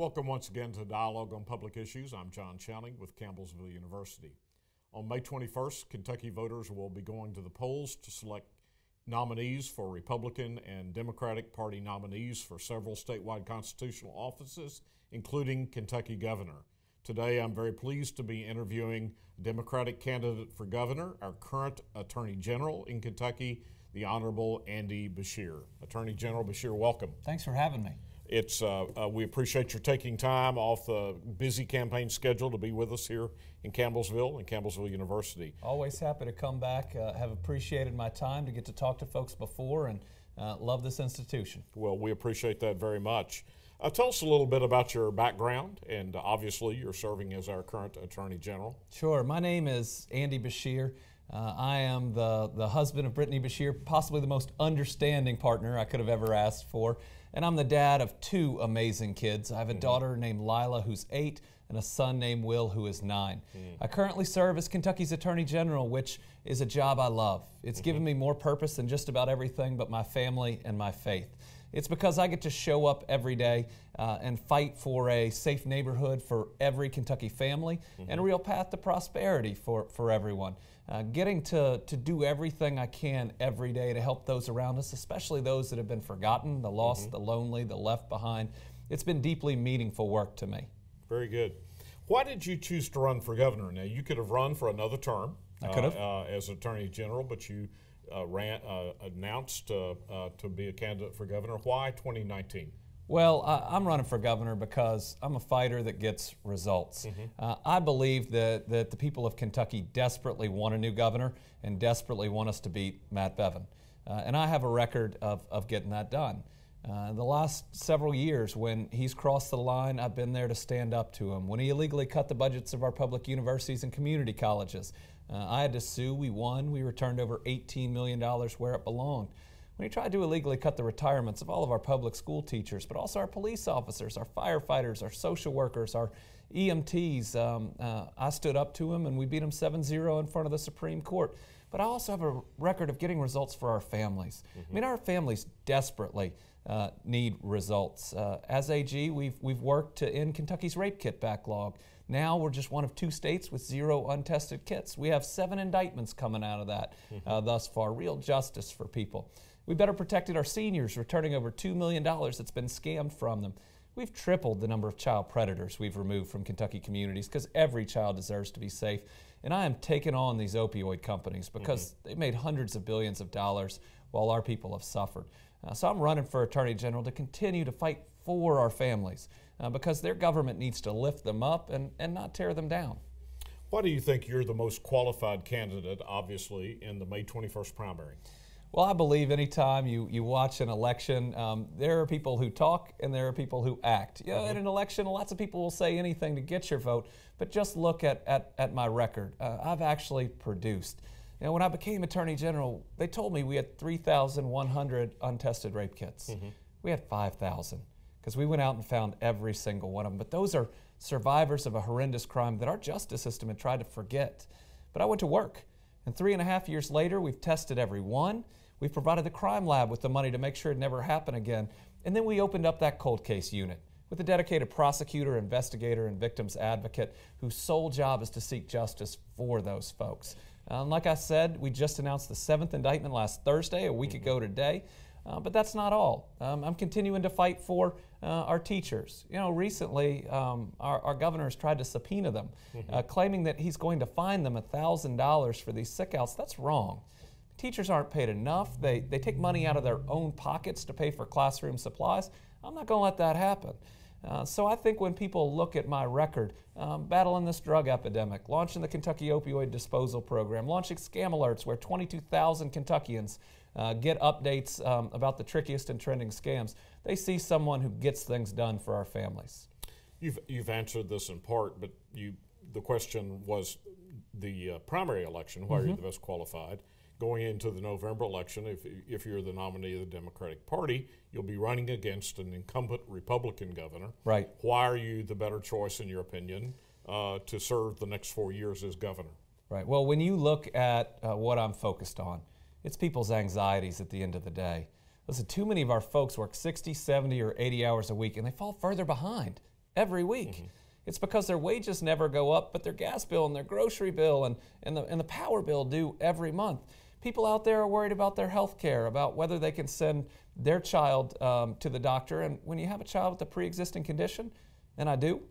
Welcome once again to Dialogue on Public Issues. I'm John Chowning with Campbellsville University. On May 21st, Kentucky voters will be going to the polls to select nominees for Republican and Democratic Party nominees for several statewide constitutional offices, including Kentucky governor. Today, I'm very pleased to be interviewing Democratic candidate for governor, our current Attorney General in Kentucky, the Honorable Andy Beshear. Attorney General Beshear, welcome. Thanks for having me. We appreciate your taking time off the busy campaign schedule to be with us here in Campbellsville and Campbellsville University. Always happy to come back. Have appreciated my time to get to talk to folks before and love this institution. Well, we appreciate that very much. Tell us a little bit about your background, and obviously you're serving as our current Attorney General. Sure. My name is Andy Beshear. I am the husband of Brittany Beshear, possibly the most understanding partner I could have ever asked for. And I'm the dad of two amazing kids. I have a daughter named Lila, who's 8, and a son named Will, who is 9. I currently serve as Kentucky's Attorney General, which is a job I love. It's given me more purpose than just about everything but my family and my faith. It's because I get to show up every day and fight for a safe neighborhood for every Kentucky family and a real path to prosperity for everyone. Getting to do everything I can every day to help those around us, especially those that have been forgotten, the lost, the lonely, the left behind. It's been deeply meaningful work to me. Very good. Why did you choose to run for governor? Now, you could have run for another term as Attorney General, but you announced to be a candidate for governor. Why 2019? Well, I'm running for governor because I'm a fighter that gets results. I believe that the people of Kentucky desperately want a new governor and desperately want us to beat Matt Bevin. And I have a record of getting that done. The last several years, when he's crossed the line, I've been there to stand up to him. When he illegally cut the budgets of our public universities and community colleges, I had to sue. We won. We returned over $18 million where it belonged. When he tried to illegally cut the retirements of all of our public school teachers, but also our police officers, our firefighters, our social workers, our EMTs, I stood up to him and we beat him 7-0 in front of the Supreme Court. But I also have a record of getting results for our families. I mean, our families desperately need results. As AG, we've worked to end Kentucky's rape kit backlog. Now we're just one of 2 states with 0 untested kits. We have 7 indictments coming out of that thus far. Real justice for people. We better protected our seniors, returning over $2 million that's been scammed from them. We've tripled the number of child predators we've removed from Kentucky communities because every child deserves to be safe. And I am taking on these opioid companies because they've made hundreds of billions of dollars while our people have suffered. So I'm running for Attorney General to continue to fight for our families because their government needs to lift them up and not tear them down. Why do you think you're the most qualified candidate, obviously, in the May 21st primary? Well, I believe anytime you watch an election, there are people who talk and there are people who act. You know, in an election, lots of people will say anything to get your vote, but just look at my record. I've actually produced. You know, when I became Attorney General, they told me we had 3,100 untested rape kits. We had 5,000 because we went out and found every single one of them. But those are survivors of a horrendous crime that our justice system had tried to forget. But I went to work, and 3.5 years later, we've tested every one. We've provided the crime lab with the money to make sure it never happened again. And then we opened up that cold case unit with a dedicated prosecutor, investigator, and victims advocate whose sole job is to seek justice for those folks. Like I said, we just announced the 7th indictment last Thursday, a week ago today. But that's not all. I'm continuing to fight for our teachers. You know, recently our governor has tried to subpoena them, claiming that he's going to fine them $1,000 for these sick-outs. That's wrong. Teachers aren't paid enough. They take money out of their own pockets to pay for classroom supplies. I'm not going to let that happen. So I think when people look at my record, battling this drug epidemic, launching the Kentucky Opioid Disposal Program, launching scam alerts where 22,000 Kentuckians get updates about the trickiest and trending scams, they see someone who gets things done for our families. You've answered this in part, but the question was the primary election, why are you the best qualified? Going into the November election, if you're the nominee of the Democratic Party, you'll be running against an incumbent Republican governor. Right. Why are you the better choice, in your opinion, to serve the next 4 years as governor? Right. Well, when you look at what I'm focused on, it's people's anxieties at the end of the day. Listen, too many of our folks work 60, 70, or 80 hours a week, and they fall further behind every week. It's because their wages never go up, but their gas bill and their grocery bill and the power bill do every month. People out there are worried about their health care, about whether they can send their child to the doctor. And when you have a child with a pre-existing condition, and I do,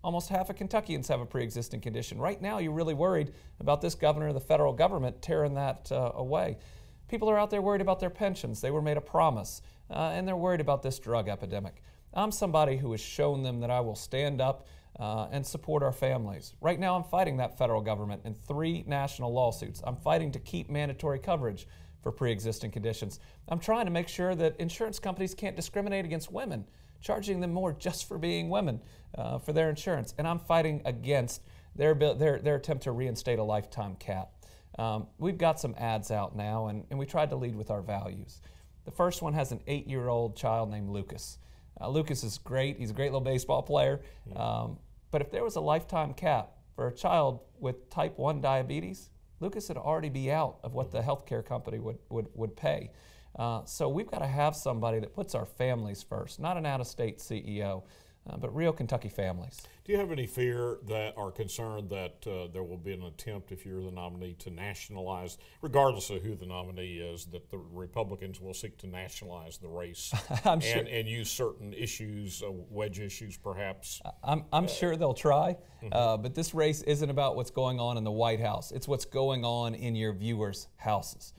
almost half of Kentuckians have a pre-existing condition. Right now, you're really worried about this governor of the federal government tearing that away. People are out there worried about their pensions. They were made a promise, and they're worried about this drug epidemic. I'm somebody who has shown them that I will stand up and support our families. Right now, I'm fighting that federal government in 3 national lawsuits. I'm fighting to keep mandatory coverage for pre-existing conditions. I'm trying to make sure that insurance companies can't discriminate against women, charging them more just for being women for their insurance. And I'm fighting against their attempt to reinstate a lifetime cap. We've got some ads out now, and we tried to lead with our values. The first one has an 8-year-old child named Lucas. Lucas is great. He's a great little baseball player. But if there was a lifetime cap for a child with type 1 diabetes, Lucas would already be out of what the healthcare company would pay. So we've got to have somebody that puts our families first, not an out-of-state CEO, but real Kentucky families. Do you have any fear that or concern that there will be an attempt, if you're the nominee, to nationalize, regardless of who the nominee is, that the Republicans will seek to nationalize the race and use certain issues, wedge issues perhaps? I'm sure they'll try, but this race isn't about what's going on in the White House. It's what's going on in your viewers' houses.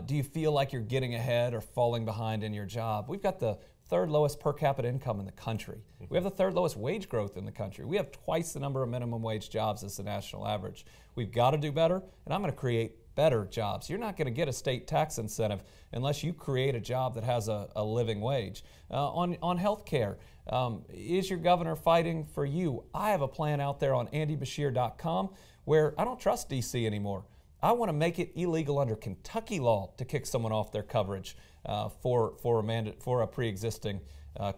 Do you feel like you're getting ahead or falling behind in your job? We've got the 3rd lowest per capita income in the country. We have the 3rd lowest wage growth in the country. We have twice the number of minimum wage jobs as the national average. We've got to do better, and I'm going to create better jobs. You're not going to get a state tax incentive unless you create a job that has a living wage. On health care, is your governor fighting for you? I have a plan out there on andybeshear.com where I don't trust D.C. anymore. I want to make it illegal under Kentucky law to kick someone off their coverage for a pre-existing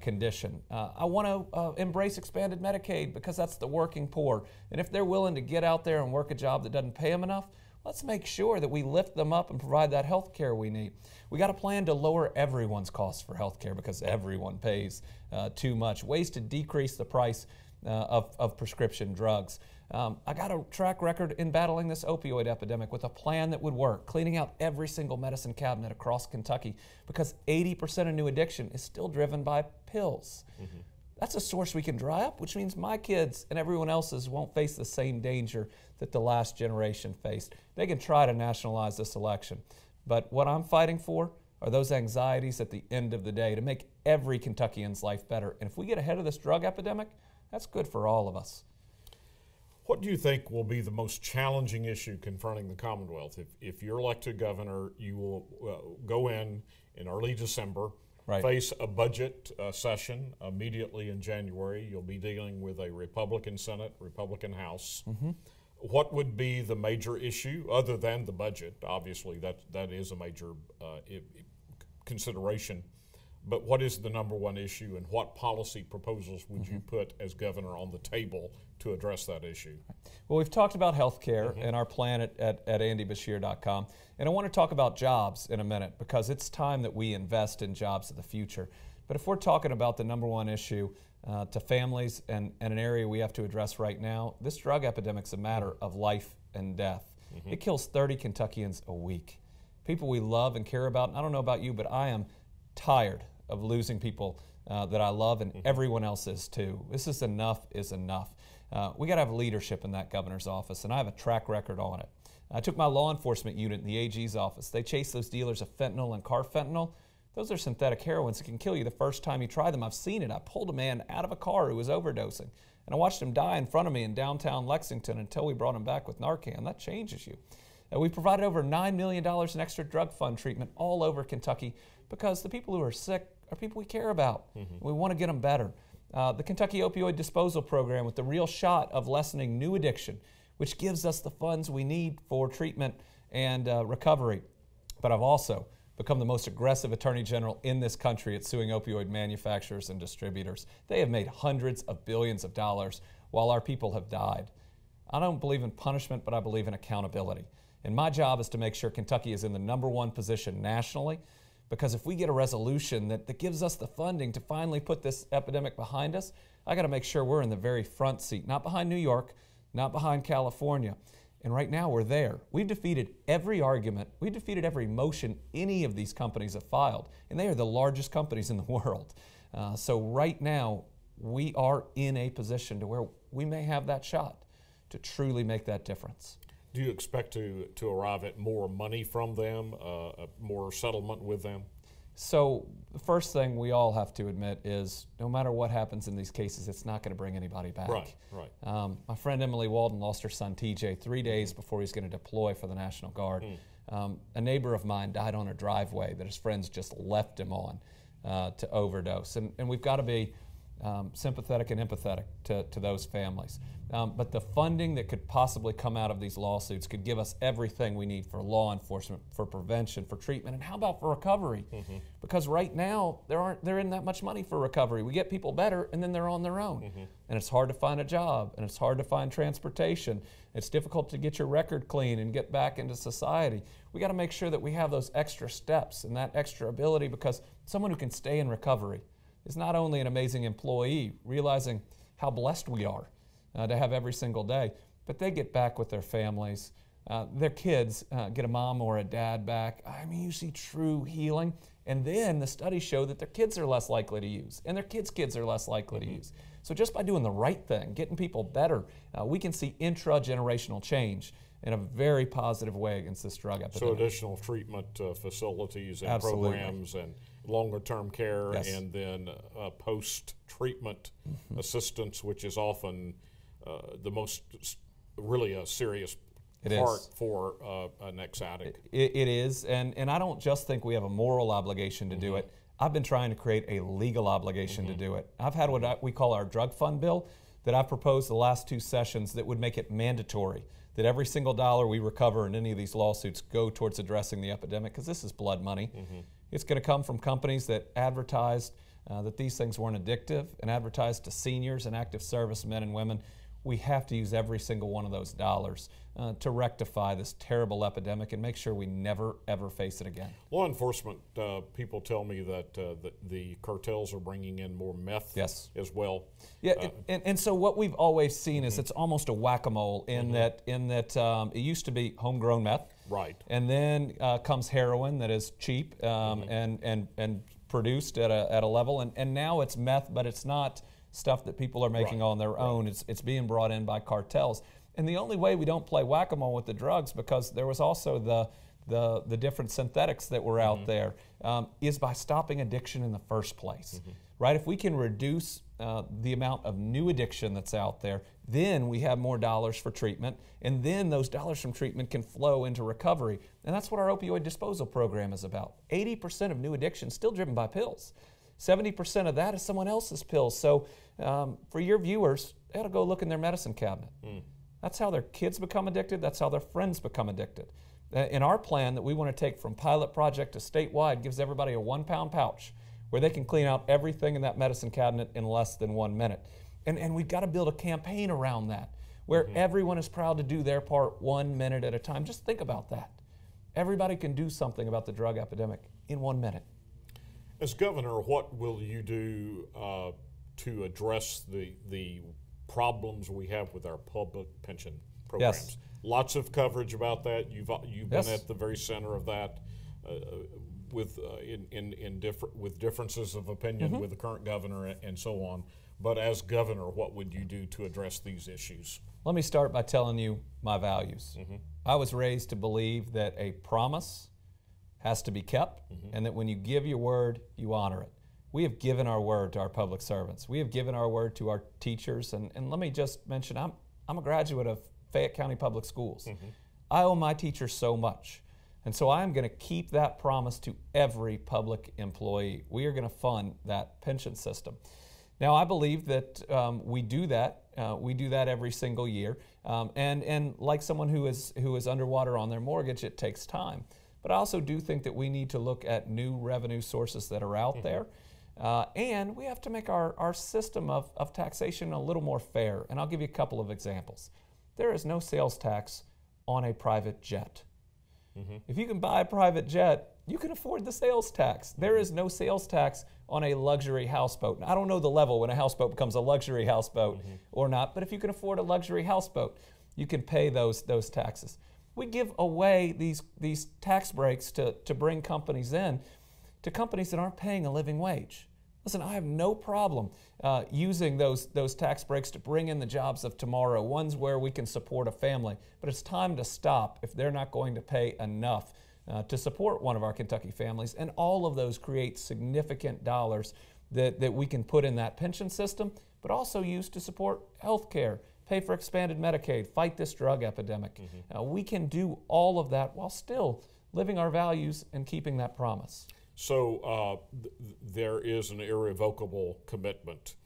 condition. I want to embrace expanded Medicaid because that's the working poor. And if they're willing to get out there and work a job that doesn't pay them enough, let's make sure that we lift them up and provide that health care we need. We got a plan to lower everyone's costs for health care because everyone pays too much. Ways to decrease the price of prescription drugs. I got a track record in battling this opioid epidemic with a plan that would work, cleaning out every single medicine cabinet across Kentucky because 80% of new addiction is still driven by pills. That's a source we can dry up, which means my kids and everyone else's won't face the same danger that the last generation faced. They can try to nationalize this election, but what I'm fighting for are those anxieties at the end of the day to make every Kentuckian's life better. And if we get ahead of this drug epidemic, that's good for all of us. What do you think will be the most challenging issue confronting the Commonwealth? If you're elected governor, you will go in early December, face a budget session immediately in January. You'll be dealing with a Republican Senate, Republican House. What would be the major issue other than the budget? Obviously, that is a major consideration. But what is the number one issue, and what policy proposals would you put as governor on the table to address that issue? Well, we've talked about health care and our plan at andybeshear.com. And I want to talk about jobs in a minute because it's time that we invest in jobs of the future. But if we're talking about the number one issue to families and an area we have to address right now, this drug epidemic's a matter of life and death. It kills 30 Kentuckians a week. People we love and care about, and I don't know about you, but I am tired of losing people that I love, and everyone else is too. This is enough is enough. We got to have leadership in that governor's office, and I have a track record on it. I took my law enforcement unit in the AG's office. They chase those dealers of fentanyl and carfentanil. Those are synthetic heroines that can kill you the first time you try them. I've seen it. I pulled a man out of a car who was overdosing, and I watched him die in front of me in downtown Lexington until we brought him back with Narcan. That changes you. We provided over $9 million in extra drug fund treatment all over Kentucky because the people who are sick are people we care about. We want to get them better. The Kentucky Opioid Disposal Program with the real shot of lessening new addiction, which gives us the funds we need for treatment and recovery. But I've also become the most aggressive attorney general in this country at suing opioid manufacturers and distributors. They have made hundreds of billions of dollars while our people have died. I don't believe in punishment, but I believe in accountability. And my job is to make sure Kentucky is in the #1 position nationally Because if we get a resolution that gives us the funding to finally put this epidemic behind us, I got to make sure we're in the very front seat, not behind New York, not behind California. And right now we're there. We've defeated every argument. We've defeated every motion any of these companies have filed. And they are the largest companies in the world. So right now we are in a position to where we may have that shot to truly make that difference. Do you expect to arrive at more money from them, more settlement with them? So the first thing we all have to admit is no matter what happens in these cases, it's not going to bring anybody back. Right. My friend Emily Walden lost her son TJ 3 days before he was going to deploy for the National Guard. A neighbor of mine died on a driveway that his friends just left him on to overdose. And we've got to be sympathetic and empathetic to those families. But the funding that could possibly come out of these lawsuits could give us everything we need for law enforcement, for prevention, for treatment, and how about for recovery? Because right now there isn't that much money for recovery. We get people better and then they're on their own. And it's hard to find a job, and it's hard to find transportation. It's difficult to get your record clean and get back into society. We got to make sure that we have those extra steps and that extra ability, because someone who can stay in recovery is not only an amazing employee, realizing how blessed we are to have every single day, but they get back with their families. Their kids get a mom or a dad back. I mean, you see true healing. And then the studies show that their kids are less likely to use, and their kids' are less likely to use. So just by doing the right thing, getting people better, we can see intra-generational change in a very positive way against this drug epidemic. So additional treatment facilities and Absolutely. programs and longer-term care, Yes. and then post-treatment assistance, which is often the most really a serious part for an ex-addict. It is, and I don't just think we have a moral obligation to do it. I've been trying to create a legal obligation to do it. I've had what we call our drug fund bill that I've proposed the last 2 sessions that would make it mandatory that every single dollar we recover in any of these lawsuits go towards addressing the epidemic, because this is blood money. It's going to come from companies that advertised that these things weren't addictive and advertised to seniors and active service men and women. We have to use every single one of those dollars to rectify this terrible epidemic and make sure we never, ever face it again. Law enforcement people tell me that the cartels are bringing in more meth Yes. as well. Yeah, and so what we've always seen is it's almost a whack-a-mole in that it used to be homegrown meth. Right. And then comes heroin that is cheap and produced at a level, and now it's meth, but it's not stuff that people are making on their own. It's being brought in by cartels. And the only way we don't play whack-a-mole with the drugs, because there was also the different synthetics that were out there, is by stopping addiction in the first place. Right? If we can reduce the amount of new addiction that's out there, then we have more dollars for treatment, and then those dollars from treatment can flow into recovery. And that's what our opioid disposal program is about. 80% of new addiction is still driven by pills. 70% of that is someone else's pills. So for your viewers, they ought to go look in their medicine cabinet. That's how their kids become addicted. That's how their friends become addicted. In our plan that we want to take from pilot project to statewide gives everybody a 1-pound pouch where they can clean out everything in that medicine cabinet in less than 1 minute. And we've got to build a campaign around that where everyone is proud to do their part 1 minute at a time. Just think about that. Everybody can do something about the drug epidemic in 1 minute. As governor, what will you do to address the problems we have with our public pension programs? Yes. Lots of coverage about that. You've been Yes. at the very center of that, with differences of opinion with the current governor and so on. But as governor, what would you do to address these issues? Let me start by telling you my values. I was raised to believe that a promise has to be kept, and that when you give your word, you honor it. We have given our word to our public servants. We have given our word to our teachers. And let me just mention, I'm a graduate of Fayette County Public Schools. I owe my teachers so much. And so I'm going to keep that promise to every public employee. We are going to fund that pension system. Now, I believe that we do that. We do that every single year. And like someone who is underwater on their mortgage, it takes time. But I also do think that we need to look at new revenue sources that are out there. And we have to make our system of taxation a little more fair. And I'll give you a couple of examples. There is no sales tax on a private jet. If you can buy a private jet, you can afford the sales tax. There is no sales tax on a luxury houseboat. Now, I don't know the level when a houseboat becomes a luxury houseboat or not, but if you can afford a luxury houseboat, you can pay those taxes. We give away these tax breaks to bring companies in, to companies that aren't paying a living wage. Listen, I have no problem using those tax breaks to bring in the jobs of tomorrow, ones where we can support a family. But it's time to stop if they're not going to pay enough to support one of our Kentucky families. And all of those create significant dollars that we can put in that pension system, but also use to support health care, pay for expanded Medicaid, fight this drug epidemic. We can do all of that while still living our values and keeping that promise. So there is an irrevocable commitment,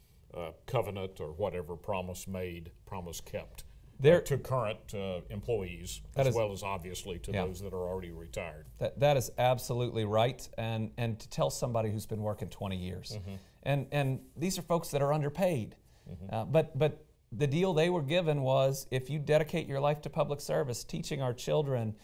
covenant, or whatever, promise made, promise kept to current employees, as well as obviously to those that are already retired. That is absolutely right, and to tell somebody who's been working 20 years. And these are folks that are underpaid, but the deal they were given was, if you dedicate your life to public service, teaching our children,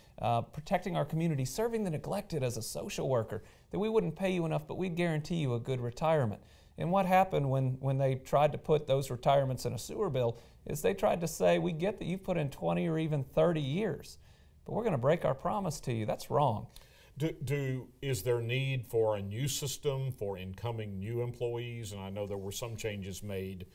protecting our community, serving the neglected as a social worker, that we wouldn't pay you enough, but we'd guarantee you a good retirement. And what happened when they tried to put those retirements in a sewer bill is they tried to say, we get that you've put in 20 or even 30 years, but we're going to break our promise to you. That's wrong. Is there need for a new system for incoming new employees? And I know there were some changes made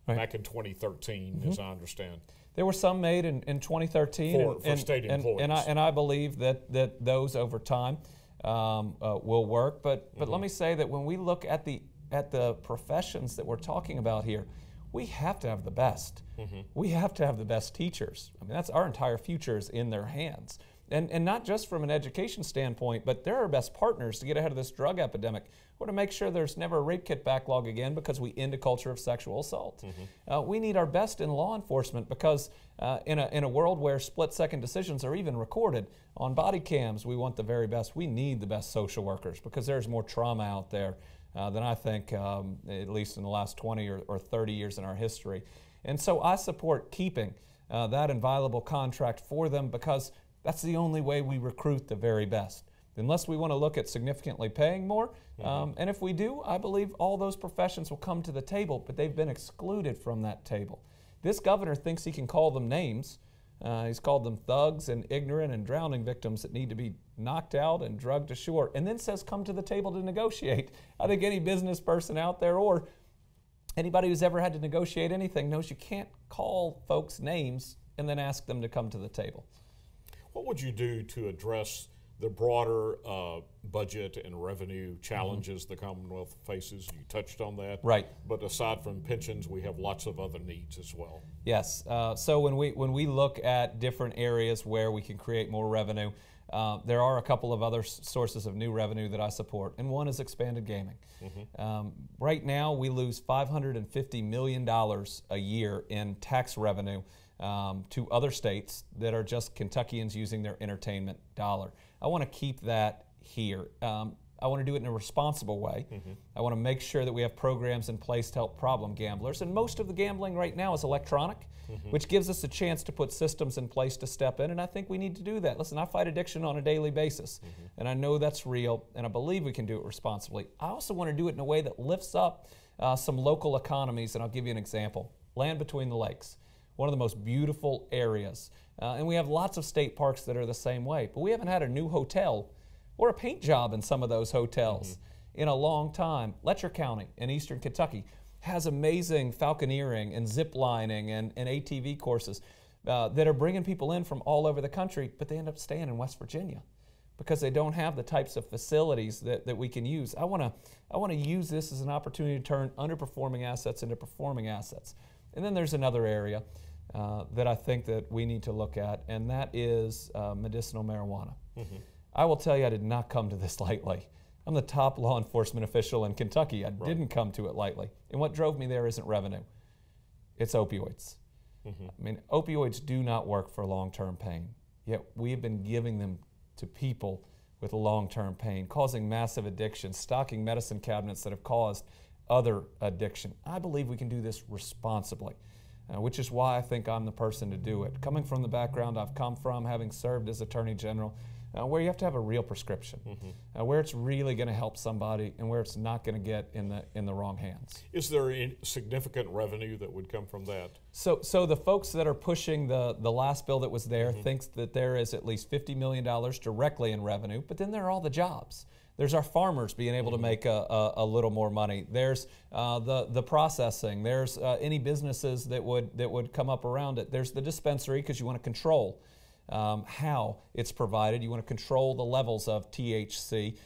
back in 2013, as I understand. There were some made in 2013 for state employees, and I believe that those over time will work. But let me say that when we look at the professions that we're talking about here, we have to have the best. We have to have the best teachers. I mean, that's our entire future is in their hands. And not just from an education standpoint, but they're our best partners to get ahead of this drug epidemic, or to make sure there's never a rape kit backlog again because we end a culture of sexual assault. We need our best in law enforcement because in a world where split-second decisions are even recorded on body cams, we want the very best. We need the best social workers because there's more trauma out there than I think, at least in the last 20 or 30 years in our history. And so I support keeping that inviolable contract for them because that's the only way we recruit the very best. Unless we want to look at significantly paying more, and if we do, I believe all those professions will come to the table, but they've been excluded from that table. This governor thinks he can call them names. He's called them thugs and ignorant and drowning victims that need to be knocked out and drugged to shore, and then says come to the table to negotiate. I think any business person out there or anybody who's ever had to negotiate anything knows you can't call folks names and then ask them to come to the table. What would you do to address the broader budget and revenue challenges the Commonwealth faces? You touched on that. Right. But aside from pensions, we have lots of other needs as well. Yes. So when we look at different areas where we can create more revenue, there are a couple of other sources of new revenue that I support, and one is expanded gaming. Right now, we lose $550 million a year in tax revenue to other states that are just Kentuckians using their entertainment dollar. I want to keep that here. I want to do it in a responsible way. I want to make sure that we have programs in place to help problem gamblers. And most of the gambling right now is electronic, which gives us a chance to put systems in place to step in, and I think we need to do that. Listen, I fight addiction on a daily basis, and I know that's real, and I believe we can do it responsibly. I also want to do it in a way that lifts up some local economies, and I'll give you an example. Land Between the Lakes. One of the most beautiful areas. And we have lots of state parks that are the same way, but we haven't had a new hotel or a paint job in some of those hotels in a long time. Letcher County in eastern Kentucky has amazing falconeering and zip lining and ATV courses that are bringing people in from all over the country, but they end up staying in West Virginia because they don't have the types of facilities that we can use. I want to use this as an opportunity to turn underperforming assets into performing assets. And then there's another area that I think that we need to look at, and that is medicinal marijuana. I will tell you, I did not come to this lightly. I'm the top law enforcement official in Kentucky. I didn't come to it lightly. And what drove me there isn't revenue. It's opioids. I mean, opioids do not work for long-term pain, yet we have been giving them to people with long-term pain, causing massive addiction, stocking medicine cabinets that have caused other addiction. I believe we can do this responsibly, which is why I think I'm the person to do it. Coming from the background I've come from, having served as Attorney General, where you have to have a real prescription, where it's really going to help somebody and where it's not going to get in the wrong hands. Is there any significant revenue that would come from that? So the folks that are pushing the last bill that was there thinks that there is at least $50 million directly in revenue, but then there are all the jobs. There's our farmers being able to make a little more money. There's the processing. There's any businesses that would come up around it. There's the dispensary, because you want to control how it's provided. You want to control the levels of THC.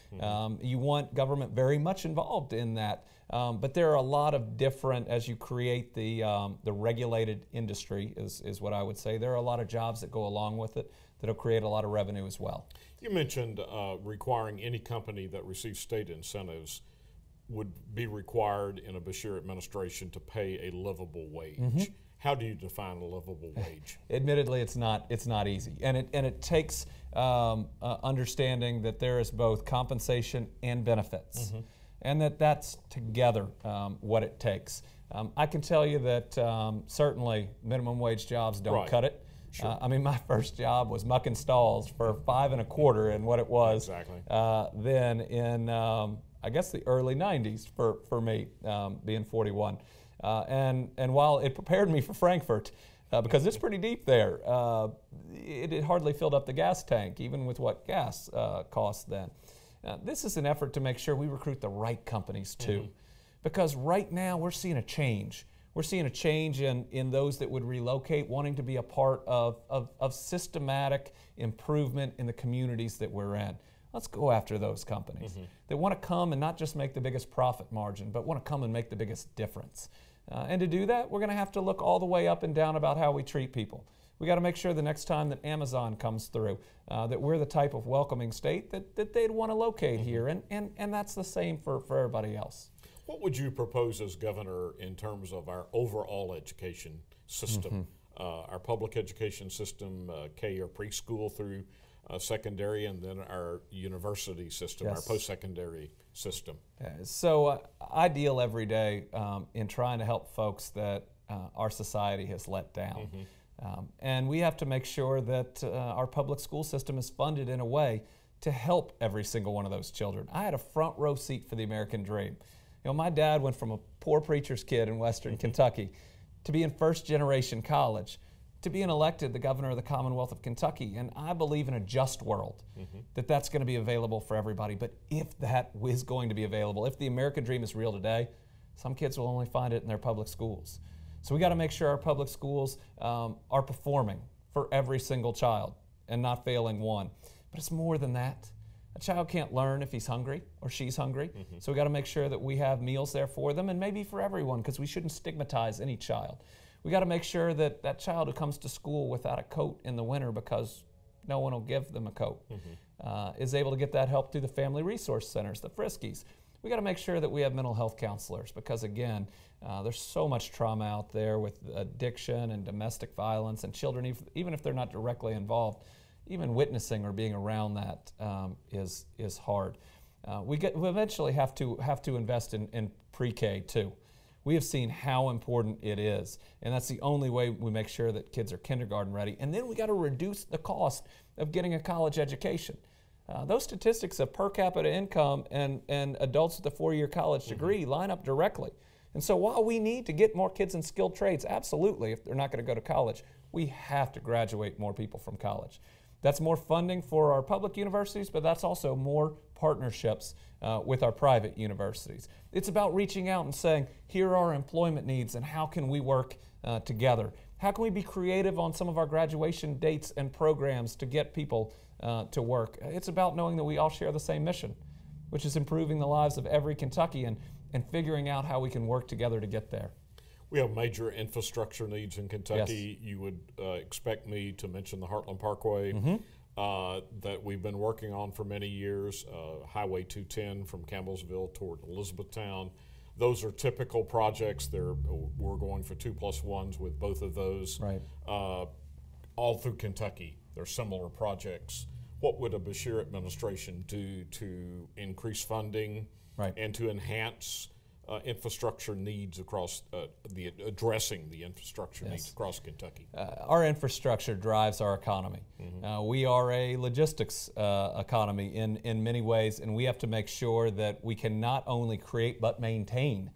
You want government very much involved in that. But there are a lot of different, as you create the regulated industry, is what I would say. There are a lot of jobs that go along with it that'll create a lot of revenue as well. You mentioned requiring any company that receives state incentives would be required in a Beshear administration to pay a livable wage. How do you define a livable wage? Admittedly, it's not easy, and it takes understanding that there is both compensation and benefits, and that's together what it takes. I can tell you that certainly minimum wage jobs don't cut it. Sure. I mean, my first job was mucking stalls for $5.25 and what it was then in I guess the early 90s for me, being 41. And while it prepared me for Frankfurt, because it's pretty deep there, it hardly filled up the gas tank, even with what gas cost then. This is an effort to make sure we recruit the right companies too, because right now we're seeing a change. We're seeing a change in those that would relocate, wanting to be a part of systematic improvement in the communities that we're in. Let's go after those companies that want to come and not just make the biggest profit margin, but want to come and make the biggest difference. And to do that, we're going to have to look all the way up and down about how we treat people. We got to make sure the next time that Amazon comes through, that we're the type of welcoming state that they'd want to locate here, and that's the same for everybody else. What would you propose as governor in terms of our overall education system, our public education system, K or preschool through secondary, and then our university system, our post-secondary system? So I deal every day in trying to help folks that our society has let down. And we have to make sure that our public school system is funded in a way to help every single one of those children. I had a front row seat for the American dream. You know, my dad went from a poor preacher's kid in Western Kentucky to being first generation college, to being elected the governor of the Commonwealth of Kentucky. And I believe in a just world that that's going to be available for everybody. But if that is going to be available, if the American dream is real today, some kids will only find it in their public schools. So we got to make sure our public schools are performing for every single child and not failing one. But it's more than that. A child can't learn if he's hungry or she's hungry. So we got to make sure that we have meals there for them, and maybe for everyone, because we shouldn't stigmatize any child. We got to make sure that that child who comes to school without a coat in the winter because no one will give them a coat is able to get that help through the family resource centers, the Friskies. We got to make sure that we have mental health counselors, because again, there's so much trauma out there with addiction and domestic violence, and children, even if they're not directly involved, even witnessing or being around that is hard. We eventually have to invest in pre-K too. We have seen how important it is, and that's the only way we make sure that kids are kindergarten ready. And then we got to reduce the cost of getting a college education. Those statistics of per capita income and adults with a 4-year college degree line up directly. And so while we need to get more kids in skilled trades, absolutely, if they're not going to go to college, we have to graduate more people from college. That's more funding for our public universities, but that's also more partnerships with our private universities. It's about reaching out and saying, here are our employment needs and how can we work together? How can we be creative on some of our graduation dates and programs to get people to work? It's about knowing that we all share the same mission, which is improving the lives of every Kentuckian and figuring out how we can work together to get there. We have major infrastructure needs in Kentucky. You would expect me to mention the Heartland Parkway that we've been working on for many years, Highway 210 from Campbellsville toward Elizabethtown. Those are typical projects. We're going for 2+1s with both of those. Right. All through Kentucky, there are similar projects. What would a Beshear administration do to increase funding and to enhance infrastructure needs across addressing the infrastructure needs across Kentucky? Our infrastructure drives our economy. We are a logistics economy in many ways, and we have to make sure that we can not only create but maintain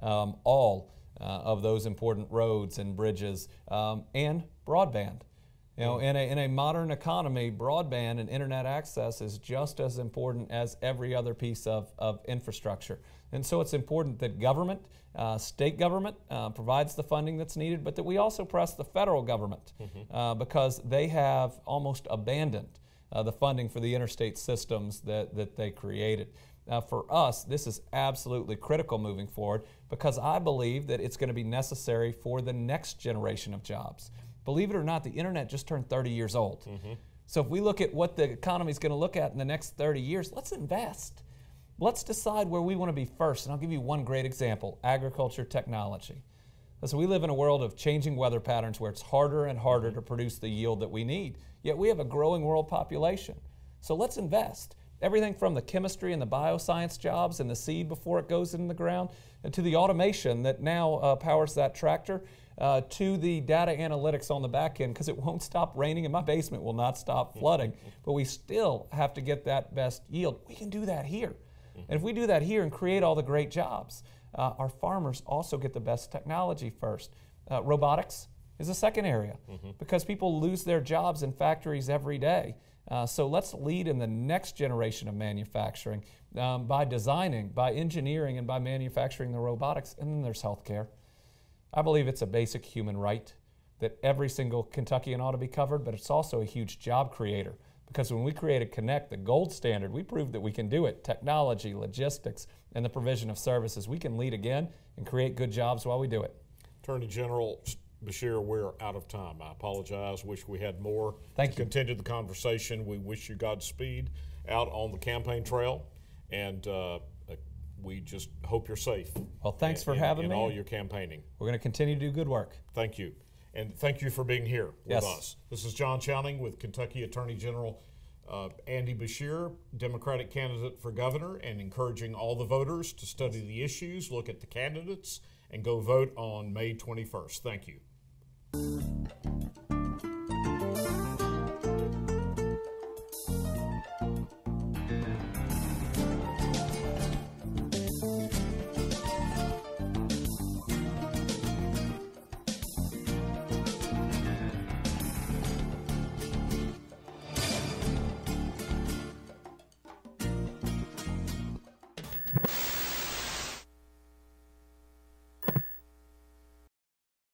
all of those important roads and bridges and broadband. You know, in a modern economy, broadband and internet access is just as important as every other piece of infrastructure. And so it's important that government, state government, provides the funding that's needed, but that we also press the federal government because they have almost abandoned the funding for the interstate systems that they created. For us, this is absolutely critical moving forward because I believe that it's going to be necessary for the next generation of jobs. Believe it or not, the internet just turned 30 years old. So if we look at what the economy is going to look at in the next 30 years, let's invest. Let's decide where we want to be first. And I'll give you one great example, agriculture technology. So we live in a world of changing weather patterns where it's harder and harder to produce the yield that we need. Yet we have a growing world population. So let's invest. Everything from the chemistry and the bioscience jobs and the seed before it goes in the ground, and to the automation that now powers that tractor, to the data analytics on the back end, because it won't stop raining and my basement will not stop flooding, but we still have to get that best yield. We can do that here. And if we do that here and create all the great jobs, our farmers also get the best technology first. Robotics is a second area because people lose their jobs in factories every day. So let's lead in the next generation of manufacturing by designing, by engineering, and by manufacturing the robotics. And then there's healthcare. I believe it's a basic human right that every single Kentuckian ought to be covered, but it's also a huge job creator because when we created Connect, the gold standard, we proved that we can do it. Technology, logistics, and the provision of services. We can lead again and create good jobs while we do it. Attorney General Beshear, we're out of time. I apologize. Wish we had more to continue the conversation. We wish you Godspeed out on the campaign trail, and we just hope you're safe. Well, thanks for having me. In all your campaigning. We're going to continue to do good work. Thank you. And thank you for being here with us. This is John Chowning with Kentucky Attorney General Andy Beshear, Democratic candidate for governor, and encouraging all the voters to study the issues, look at the candidates, and go vote on May 21st. Thank you.